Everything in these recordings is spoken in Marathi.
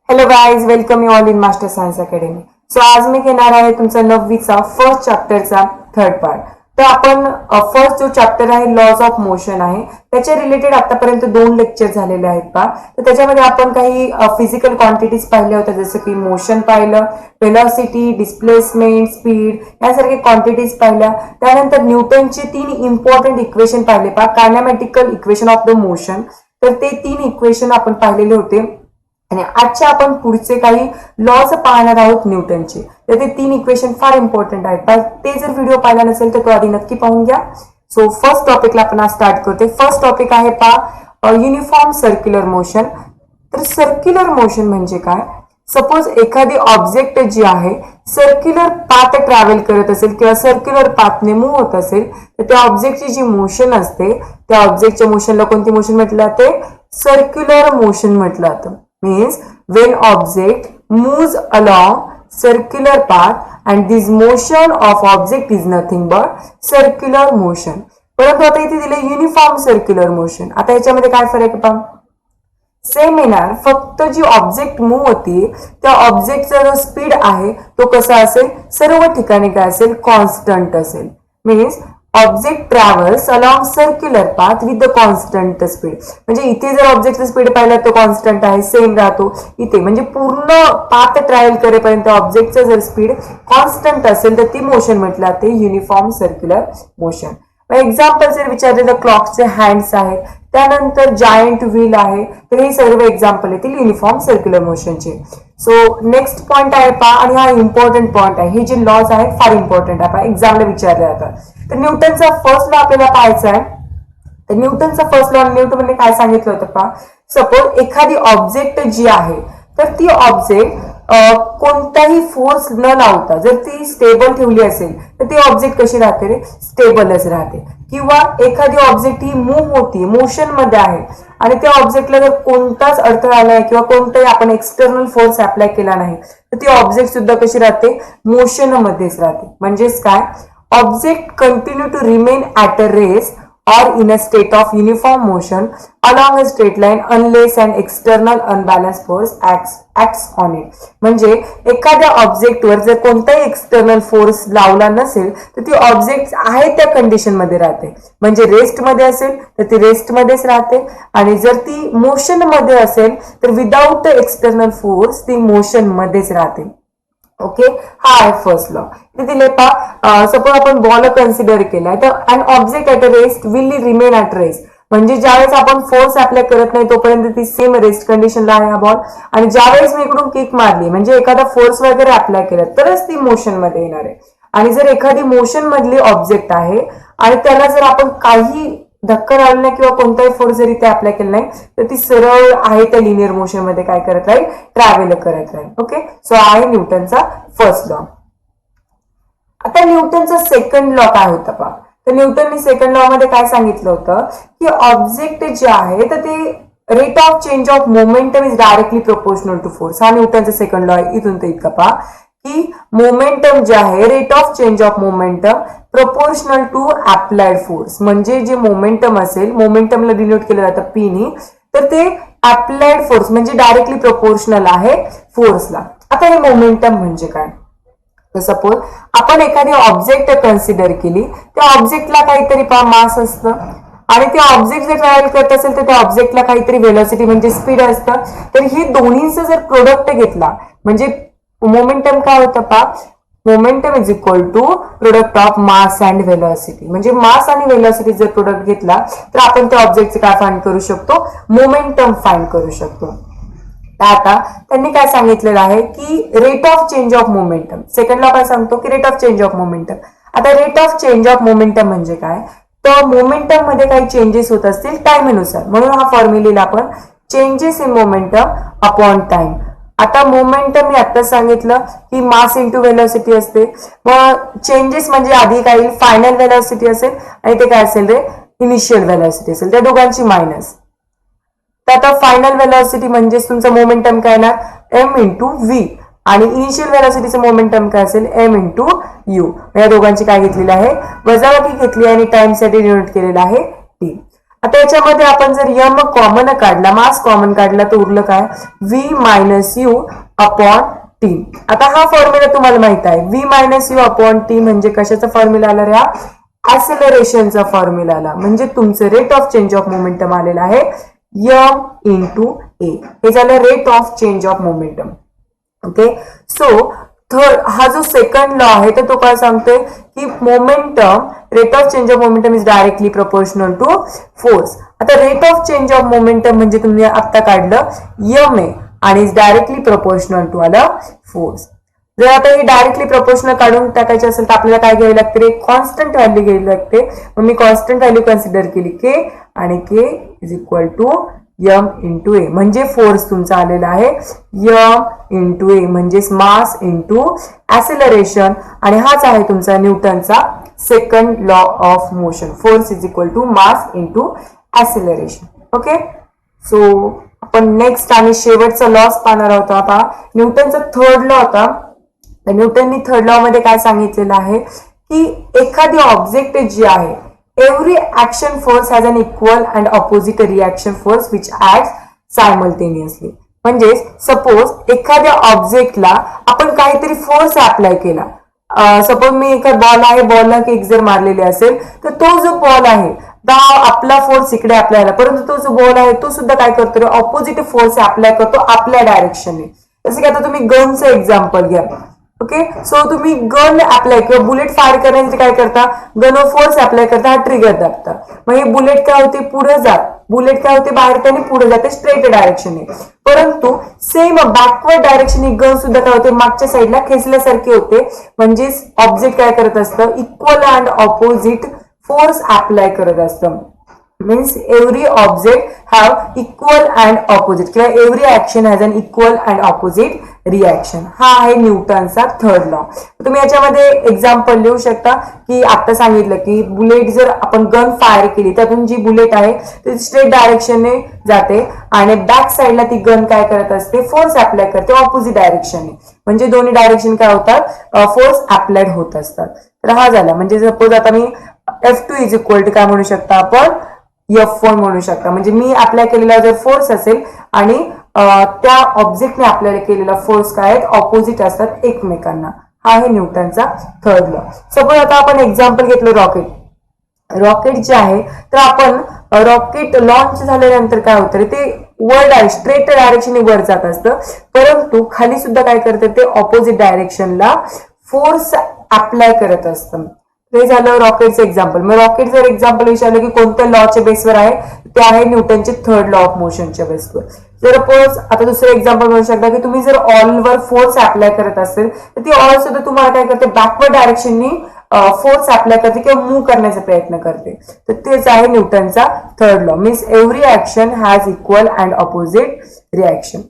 Hello guys, welcome you all in master science academy. So आज मी घेणार आहे तुमचा 9वीचा फर्स्ट चॅप्टरचा थर्ड पार्ट. तर आपण फर्स्ट जो चॅप्टर आहे लॉज ऑफ मोशन आहे त्याच्या रिलेटेड आतापर्यंत 2 लेक्चर झालेले आहेत पहा. तर त्याच्यामध्ये आपण काही फिजिकल क्वांटिटीज पाहिल्या होत्या, जसं की मोशन पाहिलं, वेलॉसिटी, डिस्प्लेसमेंट, स्पीड यासारखे क्वांटिटीज पाहिल्या. त्यानंतर न्यूटनचे 3 इम्पॉर्टंट इक्वेशन पाहिले पहा, कायनेमॅटिकल इक्वेशन ऑफ द मोशन. तर ते 3 इक्वेशन आपण पाहिलेले होते आणि आजचे आपण पुढचे काही लॉज पाहणार आहोत न्यूटनचे. तर ते 3 इक्वेशन फार इम्पॉर्टंट आहेत. ते जर व्हिडिओ पाहिला नसेल तर तो आधी नक्की पाहून घ्या. सो फर्स्ट टॉपिकला आपण आज स्टार्ट करतोय. फर्स्ट टॉपिक आहे पहा युनिफॉर्म सर्क्युलर मोशन. तर सर्क्युलर मोशन म्हणजे काय? सपोज एखादी ऑब्जेक्ट जी आहे सर्क्युलर पाथ ट्रॅव्हल करत असेल किंवा सर्क्युलर पाथने मूव्ह होत असेल तर त्या ऑब्जेक्टची जी मोशन असते त्या ऑब्जेक्टच्या मोशनला कोणती मोशन म्हटलं जाते? सर्क्युलर मोशन म्हटलं जातं. Means when object moves along circular path and this motion of object is nothing but circular motion. परंतु आता इथे दिले युनिफॉर्म सर्क्युलर मोशन. आता याच्यामध्ये काय फरक आहे पहा. सेम येणार, फक्त जी ऑब्जेक्ट मूव्ह होती त्या ऑब्जेक्टचा जो स्पीड आहे तो कसा असेल? सर्व ठिकाणी काय असेल? कॉन्स्टंट असेल. Means object travels along circular path with the constant speed. म्हणजे इथे जर ऑब्जेक्टचा स्पीड पाहिला तो कॉन्स्टंट आहे, सेम राहतो. इथे म्हणजे पूर्ण पाथ ट्रॅव्हल करेपर्यंत ऑब्जेक्टचा जर स्पीड कॉन्स्टंट असेल तर ती मोशन म्हटलं जाते युनिफॉर्म सर्क्युलर मोशन. एक्झाम्पल जर विचारले तर क्लॉकचे हँड्स आहेत, त्यानंतर जायंट व्हील आहे. तर हे सर्व एक्झाम्पल येतील युनिफॉर्म सर्क्युलर मोशनचे. सो नेक्स्ट पॉइंट आहे पहा, आणि हा इम्पॉर्टंट पॉइंट आहे. हे जे लॉज आहेत फार इम्पॉर्टंट आहे, एक्झामला विचारले जातात. तर न्यूटनचा फर्स्ट लॉ आपल्याला पाहायचा आहे. तर न्यूटनचा फर्स्ट लॉ न्यूटनने काय सांगितलं होतं पहा. सपोज एखादी ऑब्जेक्ट जी आहे तर ती ऑब्जेक्ट कोणताही फोर्स न लावता जर ती स्टेबल ठेवली असेल तर ती ऑब्जेक्ट कशी राहते रे? स्टेबलच राहते. किंवा एखादी ऑब्जेक्ट ही मूव्ह होती, मोशन मध्ये आहे आणि त्या ऑब्जेक्टला जर कोणताच अडथळा आलाय किंवा कोणताही आपण एक्सटर्नल फोर्स अप्लाय केला नाही तर ती ऑब्जेक्ट सुद्धा कशी राहते? मोशन मध्येच राहते. म्हणजेच काय? Object continue to remain at a rest or in a state of uniform motion along a straight line unless an external unbalanced force acts on it. म्हणजे एखाद्या ऑब्जेक्टवर जर कोणताही एक्सटर्नल फोर्स लावला नसेल तर ती ऑब्जेक्ट आहे त्या कंडिशन मध्ये राहते. म्हणजे रेस्ट मध्ये असेल तर ती रेस्ट मध्येच राहते आणि जर ती मोशन मध्ये असेल तर विदाउट एक्सटर्नल फोर्स ती मोशन मध्येच राहते. ओके, हा आहे फर्स्ट लॉ. इथे दिले पहा, सपोज आपण बॉल कन्सिडर केलाय तर an object at a rest will remain at rest. म्हणजे ज्यावेळेस आपण फोर्स अप्लाय करत नाही तोपर्यंत ती सेम रेस्ट कंडिशनला आहे हा बॉल, आणि ज्यावेळेस मी इकडून किक मारली म्हणजे एखादा फोर्स वगैरे अप्लाय केला तरच ती मोशन मध्ये येणार आहे. आणि जर एखादी मोशन मधली ऑब्जेक्ट आहे आणि त्याला जर आपण काही धक्का लावला नाही किंवा कोणताही फोर्स जरी ते अप्लाय केला नाही तर ती सरळ आहे त्या लिनियर मोशन मध्ये काय करत राहील? ट्रॅव्हल करत राहील. ओके, सो आहे न्यूटनचा फर्स्ट लॉ. आता न्यूटनचा सेकंड लॉ काय होता पहा. तर न्यूटनने सेकंड लॉ मध्ये काय सांगितलं होतं की ऑब्जेक्ट जे आहे तर ते rate of change of momentum is directly proportional to force. हा न्यूटनचा सेकंड लॉ आहे. इथून ते इतका पहा की मोमेंटम जे आहे rate of change of momentum proportional to applied force. म्हणजे जे मोमेंटम असेल, मोमेंटमला डिनोट केलं जातं पी नी, तर ते अप्लाइड फोर्स म्हणजे डायरेक्टली प्रोपोर्शनल आहे फोर्सला. आता हे मोमेंटम म्हणजे काय? तर सपोज आपण एखादी ऑब्जेक्ट कन्सिडर केली, त्या ऑब्जेक्टला काहीतरी पहा मास असतं आणि ते ऑब्जेक्ट जर ट्रॅव्हल करत असेल तर त्या ऑब्जेक्टला काहीतरी वेलोसिटी म्हणजे स्पीड असतं. तर हे दोन्हीचं जर प्रोडक्ट घेतला म्हणजे मोमेंटम काय होतं पहा. Momentum is equal to product of mass and velocity. म्हणजे मास आणि वेलॉसिटी जर प्रोडक्ट घेतला तर आपण त्या ऑब्जेक्टचे काय फाइंड करू शकतो? मोमेंटम फाइंड करू शकतो. आता त्यांनी काय सांगितलेलं आहे की rate of change of momentum. Second law काय सांगतो की rate of change of momentum. आता rate of change of momentum म्हणजे काय? तर मोमेंटम मध्ये काही चेंजेस होत असतील टाइमनुसार, म्हणून हा फॉर्म्युला आपण changes in momentum upon time. आता मोमेंटम मी आता सांगितलं की मास इंटू वेलॉसिटी असते. मग चेंजेस म्हणजे आधी काय? फायनल वेलॉसिटी असेल आणि ते काय असेल रे? इनिशियल वेलॉसिटी असेल. त्या दोघांची मायनस. तर आता फायनल वेलॉसिटी म्हणजे तुमचं मोमेंटम काय ना? एम इंटू व्ही, आणि इनिशियल वेलॉसिटीचं मोमेंटम काय असेल? M into U. या दोघांची काय घेतलेली आहे? वजाबाकी घेतली आणि टाइम साठी डिनोट केलेला आहे टी. आता याच्यामध्ये आपण जर यम कॉमन काढला, मास कॉमन काढला, तर उरलं काय, V minus U upon T. आता हा फॉर्म्युला तुम्हाला माहित आहे, V minus U upon T म्हणजे कशाचा फॉर्म्युला आला रे, ऍक्सेलरेशनचा फॉर्म्युला आला. म्हणजे तुमचं rate of change of momentum आलेला आहे यम इंटू ए. हे झालं rate of change of momentum. Okay, so third हा जो सेकंड लॉ आहे तर तो काय सांगतोय की momentum, rate of change of momentum is directly proportional to force. आता rate of change of momentum म्हणजे तुम्ही आता काढलं यम ए आणि इज डायरेक्टली प्रोपोर्शनल टू आला फोर्स. जर आता हे डायरेक्टली प्रोपोर्शनल काढून टाकायचे असेल तर आपल्याला काय घ्यावी लागते रे, कॉन्स्टंट व्हॅल्यू घ्यावी लागते. मग मी कॉन्स्टंट व्हॅल्यू कन्सिडर केली के, आणि K is equal to M into A. म्हणजे फोर्स तुमचा आलेला आहे यम इंटू ए, म्हणजे मास इंटू ऍक्सेलरेशन. आणि हाच आहे तुमचा न्यूटनचा second law of motion, force is equal to mass into acceleration. Okay, so आपण नेक्स्ट आणि शेवटचा लॉस पाहणार आहोत. आता न्यूटनचा थर्ड लॉ होता. न्यूटननी थर्ड लॉ मध्ये काय सांगितलेलं आहे की एखादी ऑब्जेक्ट जी आहे, every action force has an equal and opposite reaction force which acts simultaneously. म्हणजे सपोज एखाद्या ऑब्जेक्टला आपण काहीतरी फोर्स अप्लाय केला, सपोज मी एखादा बॉल आहे, बॉलला किक जर मारलेली असेल तर तो जो बॉल आहे आपला फोर्स इकडे अप्लाय झाला, परंतु तो जो बॉल आहे तो सुद्धा काय करतो, ऑपोजिट फोर्स अप्लाय करतो आपल्या डायरेक्शनने. जसं की आता तुम्ही गनचं एक्झाम्पल घ्या. ओके, सो तुम्ही गन अप्लाय किंवा बुलेट फायर करण्यासाठी काय करता, गनवर फोर्स अप्लाय करता, हा ट्रिगर दाबता. मग हे बुलेट काय होते, पुढे जात, बुलेट काय होते, बाहेर त्याने पुढे जाते स्ट्रेट डायरेक्शनने. परंतु सेम बॅकवर्ड डायरेक्शन गन सुद्धा काय होते, मागच्या साईडला खेचल्यासारखे होते. म्हणजे ऑब्जेक्ट काय करत असतं, equal and opposite force apply करत असतं. means every object have equal and opposite किंवा every action has an equal and opposite reaction. हा आहे न्यूटनचा थर्ड लॉ. तुम्ही याच्यामध्ये एक्झाम्पल लिहू शकता की आता सांगितलं की बुलेट जर आपण गन फायर केली त्यातून जी बुलेट आहे ती स्ट्रेट डायरेक्शनने जाते आणि बॅक साईडला ती गन काय करत असते, फोर्स अप्लाय करते ऑपोजिट डायरेक्शनने. म्हणजे दोन्ही डायरेक्शन काय होतात, फोर्स अप्लाइड होत असतात. तर हा झाला. म्हणजे सपोज आता मी F2 इज इक्वल टू काय म्हणू शकता आपण, F1 म्हणू शकता. म्हणजे मी अप्लाय केलेला जर फोर्स असेल आणि त्या ऑब्जेक्टने आपल्याला केलेला फोर्स काय आहेत, ऑपोजिट असतात एकमेकांना. हा आहे न्यूटनचा थर्ड लॉ. सपोज आता आपण एक्झाम्पल घेतलं रॉकेट. रॉकेट जे आहे तर आपण रॉकेट लॉन्च झाल्यानंतर काय होतं, ते वर स्ट्रेट डायरेक्शन वर जात असतं, परंतु खाली सुद्धा काय करतं, ते ऑपोजिट डायरेक्शनला फोर्स अप्लाय करत असतं. हे झालं रॉकेटचं एक्झाम्पल. मग रॉकेट जर एक्झाम्पल विचारलं की कोणत्या लॉच्या बेसवर आहे, ते आहे न्यूटनचे थर्ड लॉ ऑफ मोशनच्या बेसवर. जर सपोज आता दुसरं एक्झाम्पल म्हणू शकता की तुम्ही जर ऑलवर फोर्स अप्लाय करत असेल तर ती ऑल सुद्धा तुम्हाला काय करते, बॅकवर्ड डायरेक्शननी फोर्स अप्लाय करते किंवा मूव्ह करण्याचा प्रयत्न करते. तर तेच आहे न्यूटनचा third law. Means every action has equal and opposite reaction.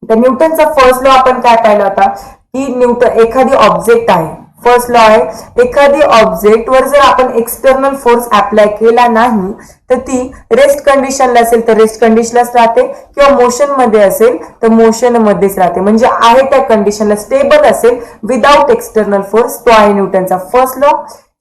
तर न्यूटनचा फर्स्ट लॉ आपण काय पाहिला होता की न्यूटन एखादी ऑब्जेक्ट आहे, फर्स्ट लॉ आहे, एखादी ऑब्जेक्ट वर जर आपण एक्सटर्नल फोर्स अप्लाय केला नाही तर ती रेस्ट कंडिशनला असेल तर रेस्ट कंडिशनलाच राहते किंवा मोशन मध्ये असेल तर मोशन मध्येच राहते. म्हणजे आहे त्या कंडिशनला स्टेबल असेल विदाउट एक्सटर्नल फोर्स. तो आहे न्यूटनचा फर्स्ट लॉ.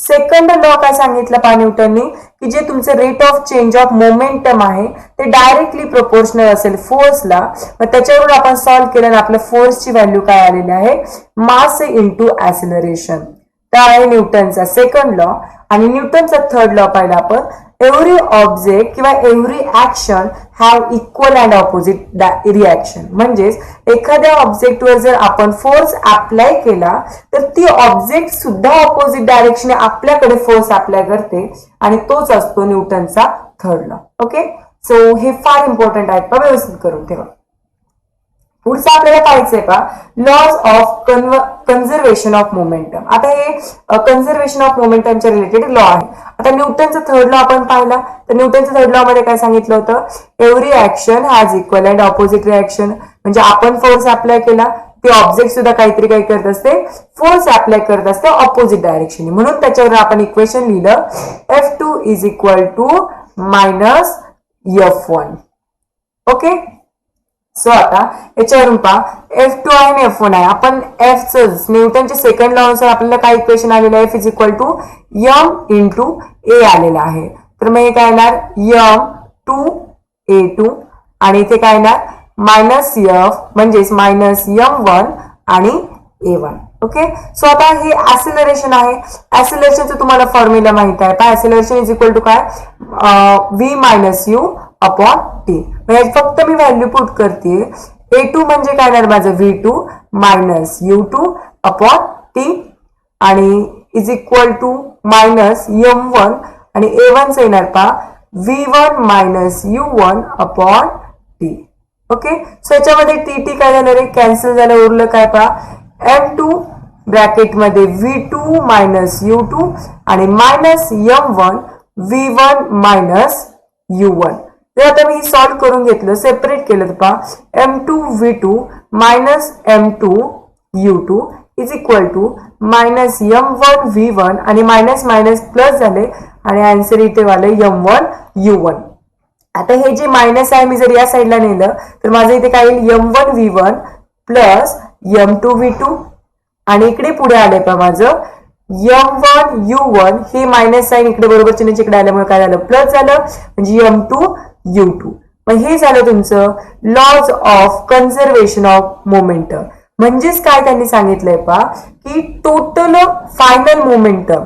सेकंड लॉ काय सांगितलं पहा न्यूटनने की जे तुमचं rate of change of momentum आहे ते डायरेक्टली प्रोपोर्शनल असेल फोर्सला. मग त्याच्यावरून आपण सॉल्व्ह केलं आणि आपल्या फोर्सची व्हॅल्यू काय आलेली आहे, मास इंटू ऍक्सेलरेशन. तर आहे न्यूटनचा सेकंड लॉ. आणि न्यूटनचा थर्ड लॉ पाहिला आपण, एव्हरी ऑब्जेक्ट किंवा every action have equal and opposite reaction. म्हणजेच एखाद्या ऑब्जेक्टवर जर आपण फोर्स अप्लाय केला तर ती ऑब्जेक्ट सुद्धा ऑपोजिट डायरेक्शनने आपल्याकडे फोर्स अप्लाय करते आणि तोच असतो न्यूटनचा थर्ड लॉ. ओके, सो हे फार इम्पॉर्टंट आहेत, व्यवस्थित करून ठेवा. पुढचं आपल्याला पाहायचंय का, laws of conservation of momentum. आता हे कन्झर्वेशन ऑफ मोमेंटमच्या रिलेटेड लॉ आहे. आता न्यूटनचा थर्ड लॉ आपण पाहिला तर न्यूटनच्या थर्ड लॉ मध्ये काय सांगितलं होतं, every action has equal and opposite reaction. म्हणजे आपण फोर्स अप्लाय केला ते ऑब्जेक्ट सुद्धा काहीतरी काय करत असते, फोर्स अप्लाय करत असते ऑपोजिट डायरेक्शन. म्हणून त्याच्यावर आपण इक्वेशन लिहिलं F2 is equal to minus F1. Okay, so आता याच्यावरून पहा F2 आहे आणि F1 आहे. आपण Fच न्यूटनच्या सेकंड लॉ नुसार आपल्याला काय इक्वेशन आलेलं आहे, F is equal to M into A आलेला आहे. तर मग हे काय येणार m2a2 आणि इथे काय येणार -f म्हणजेच -m1 आणि a1. ओके. सो आता हे ऍक्सिलरेशन आहे. ऍक्सिलरेशनचं तुम्हाला फॉर्म्युला माहित आहे. ऍक्सिलरेशन इज इक्वल टू काय v - u अपॉन t. फक्त मी व्हॅल्यू पुट करते. a2 म्हणजे काय येणार माझं v2 - u2 अपॉन t आणि इज इक्वल टू -m1 आणि a1 येणार पहा v1 - u1 upon t. Okay. So याच्यामध्ये टी काय झालं रे कॅन्सल झालं. उरलं काय पहा m2 ब्रॅकेट मध्ये v2 - u2 आणि -m1 v1 - u1. तर आता मी सॉल्व्ह करून घेतलं सेपरेट केलं तर पहा m2 v2 m2 u2 is equal to -m1 v1 आणि मायनस मायनस प्लस झाले आणि आन्सर इथे वाले m1 u1. आता हे जे मायनस आहे मी जर या साईडला नेलं तर माझं इथे काय येईल m1 v1 plus m2 v2 आणि इकडे पुढे आले पहा माझं m1 u1 हे मायनस साइन इकडे बरोबर चिन्ह इकडे आल्यामुळे काय झालं प्लस झालं म्हणजे m2 u2. मग हे झालं तुमचं laws of conservation of momentum. म्हणजेच काय त्यांनी सांगितलंय पहा की total final momentum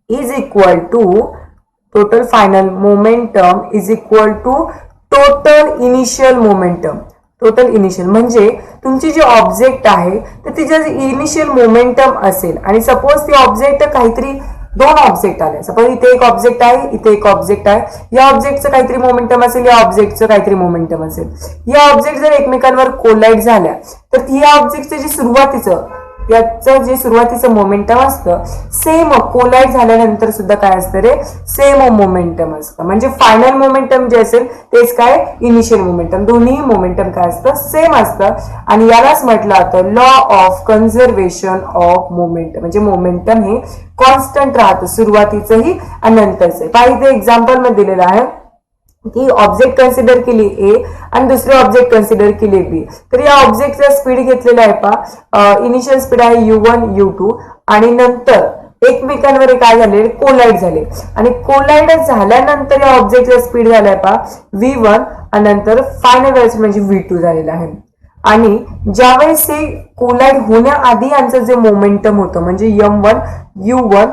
is equal to total initial momentum. म्हणजे तुमची जी ऑब्जेक्ट आहे तर तिचे इनिशियल मोमेंटम असेल आणि सपोज ती ऑब्जेक्ट काहीतरी दोन ऑब्जेक्ट आले. सपोज इथे एक ऑब्जेक्ट आहे इथे एक ऑब्जेक्ट आहे. या ऑब्जेक्टचं काहीतरी मोमेंटम असेल या ऑब्जेक्टचं काहीतरी मोमेंटम असेल. या ऑब्जेक्ट जर एकमेकांवर कोलाइड झाल्या तर या ऑब्जेक्टचं जे सुरुवातीचं मोमेंटम असतं सेम कोलाइड झाल्यानंतर सुद्धा काय असतं रे सेम मोमेंटम असतं. म्हणजे फायनल मोमेंटम जे असेल तेच काय इनिशियल मोमेंटम दोन्ही मोमेंटम काय असतं सेम असतं आणि यालाच म्हटलं जातं law of conservation of momentum. म्हणजे मोमेंटम हे कॉन्स्टंट राहतं सुरुवातीचंही आणि नंतरचं. पाहिजे एक्झाम्पल मध्ये दिलेलं आहे की ऑब्जेक्ट कन्सिडर केली ए आणि दुसरी ऑब्जेक्ट कन्सिडर केली बी. तर या ऑब्जेक्टचा स्पीड घेतलेला आहे पहा इनिशियल स्पीड आहे u1 u2 आणि नंतर एकमेकांवर काय झाले कोलाइड झाले आणि कोलाइड झाल्यानंतर या ऑब्जेक्टचा स्पीड झालाय पहा v1 आणि नंतर फायनल व्हॅल्यू म्हणजे v2 झालेला आहे. आणि ज्यावेळेस हे कोलाइड होण्याआधी यांचं जे मोमेंटम होतं म्हणजे m1 u1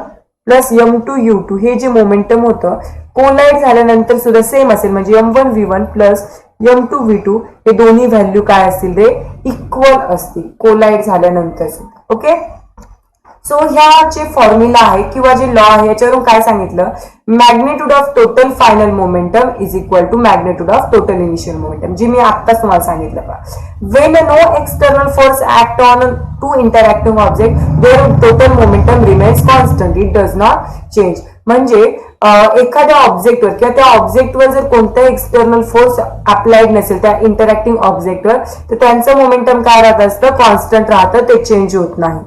plus m2 u2 हे जे मोमेंटम होतं कोलाइड झाल्यानंतर सुद्धा सेम असेल म्हणजे m1 v1 plus m2 v2 हे दोन्ही व्हॅल्यू काय असतील रे इक्वल असतील कोलाइड झाल्यानंतर सुद्धा. ओके. सो ह्या जे फॉर्म्युला आहे किंवा जे लॉ आहे याच्यावरून काय सांगितलं magnitude of total final momentum is equal to magnitude of total initial momentum जी मी आत्ताच तुम्हाला सांगितलं का when no external force act on two interactive object there total momentum remains constant it does not change. म्हणजे एखाद्या ऑब्जेक्टवर किंवा त्या ऑब्जेक्टवर जर कोणताही एक्सटर्नल फोर्स अप्लाइड नसेल त्या इंटरॅक्टिंग ऑब्जेक्टवर तर त्यांचं मोमेंटम काय राहत असतं कॉन्स्टंट राहतं ते चेंज होत नाही.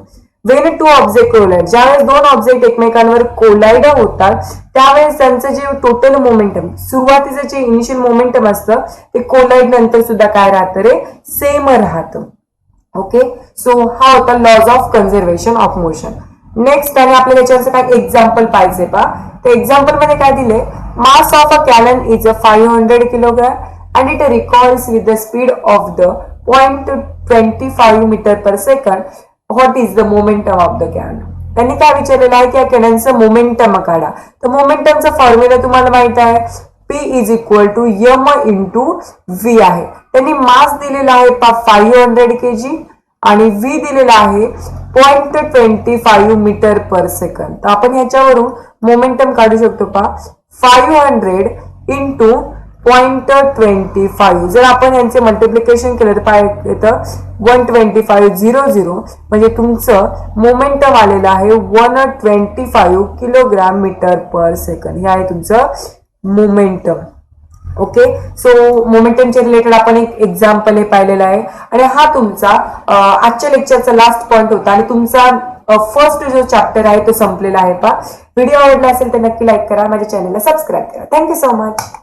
वेन टू ऑब्जेक्ट कोलाइड ज्यावेळेस दोन ऑब्जेक्ट एकमेकांवर कोलाइड होतात त्यावेळेस त्यांचं जे टोटल मोमेंटम सुरुवातीचं जे इनिशियल मोमेंटम असतं ते कोलाइड नंतर सुद्धा काय राहतं रे सेम राहतं. ओके. सो हा होता laws of conservation of motion. Next आणि आपल्याला याच्यावरचं काय एक्झाम्पल पाहिजे पहा तर एक्झाम्पल मध्ये काय दिले mass of a cannon is 500 kilogram and it recoils with the speed of the 0.25 metre per second. What is the momentum of the cannon. त्यांनी काय विचारलेलं आहे की या कॅननचं मोमेंटम काढा. तर मोमेंटमचा फॉर्म्युला तुम्हाला माहित आहे P is equal to m into v आहे. त्यांनी मास दिलेला आहे 500 kg आणि v दिलेला आहे 0.25 मीटर पर सेकंड. तर आपण ह्याच्यावरून मोमेंटम काढू शकतो पहा 500 इंटू 0.25 जर आपण यांचे मल्टिप्लिकेशन केलं तर पाय येतं 125 म्हणजे तुमचं मोमेंटम आलेलं आहे 125 किलोग्राम मीटर पर सेकंड. हे आहे तुमचं मोमेंटम. ओके. सो मोमेंटमच्या रिलेटेड आपण एक एक्झाम्पल हे पाहिलेलं आहे आणि हा तुमचा आजच्या लेक्चरचा लास्ट पॉइंट होता आणि तुमचा फर्स्ट जो चॅप्टर आहे तो संपलेला आहे पहा. व्हिडिओ आवडला असेल तर नक्की लाईक करा माझ्या चॅनलला सबस्क्राईब करा. Thank you so much.